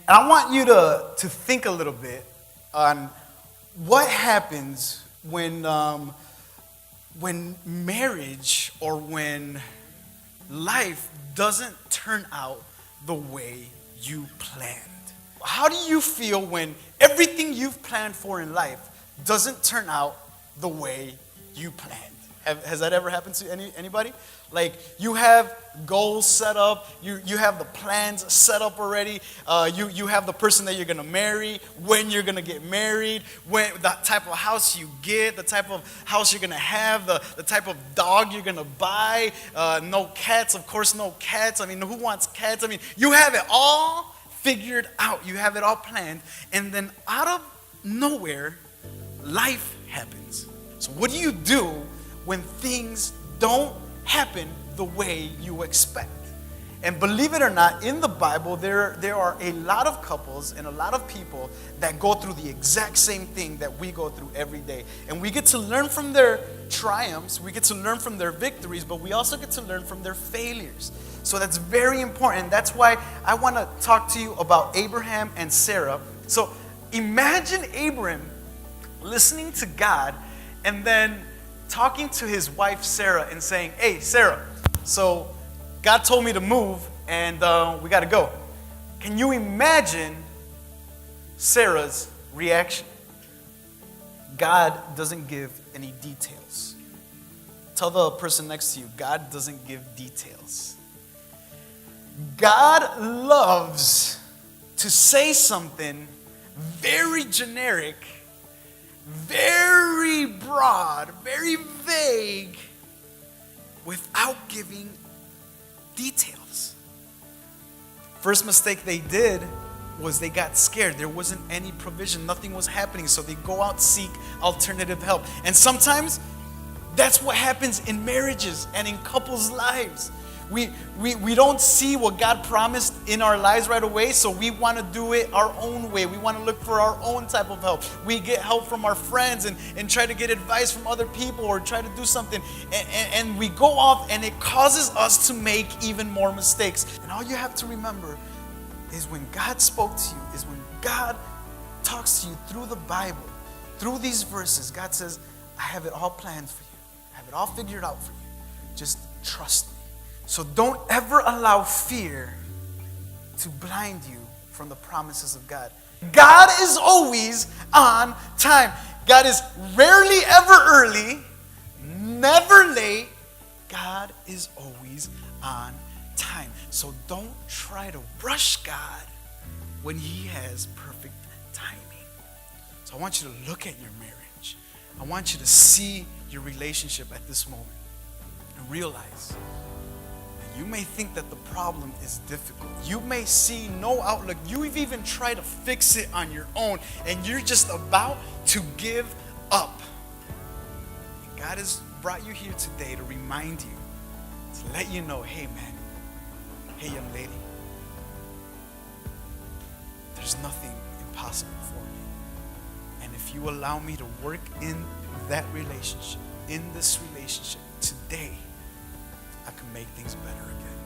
I want you to think a little bit on what happens when marriage or when life doesn't turn out the way you planned. How do you feel when everything you've planned for in life doesn't turn out the way you planned? Has that ever happened to anybody? Like, you have goals set up, you have the plans set up already, you have the person that you're going to marry, when you're going to get married, when the type of house you get, the type of house you're going to have, the type of dog you're going to buy, no cats, of course no cats. I mean, who wants cats? I mean, you have it all figured out, you have it all planned, and then out of nowhere, life happens. So what do you do when things don't happen the way you expect? And believe it or not, in the Bible, there are a lot of couples and a lot of people that go through the exact same thing that we go through every day. And we get to learn from their triumphs, we get to learn from their victories, but we also get to learn from their failures. So that's very important. That's why I want to talk to you about Abraham and Sarah. So imagine Abraham listening to God and then talking to his wife Sarah and saying, "Hey, Sarah, so God told me to move and we got to go." Can you imagine Sarah's reaction? God doesn't give any details. Tell the person next to you, God doesn't give details. God loves to say something very generic, very broad, very vague, without giving details. First mistake they did was they got scared. There wasn't any provision. Nothing was happening. So they go out, seek alternative help. And sometimes that's what happens in marriages and in couples' lives. We don't see what God promised in our lives right away, so we want to do it our own way. We want to look for our own type of help. We get help from our friends and try to get advice from other people or try to do something. And we go off and it causes us to make even more mistakes. And all you have to remember is when God spoke to you, is when God talks to you through the Bible, through these verses, God says, I have it all planned for you. I have it all figured out for you. Just trust me. So don't ever allow fear to blind you from the promises of God. God is always on time. God is rarely ever early, never late. God is always on time. So don't try to rush God when He has perfect timing. So I want you to look at your marriage. I want you to see your relationship at this moment and realize you may think that the problem is difficult. You may see no outlook. You've even tried to fix it on your own, and you're just about to give up. And God has brought you here today to remind you, to let you know, hey man, hey young lady, there's nothing impossible for me. And if you allow me to work in that relationship, in this relationship today, I can make things better again.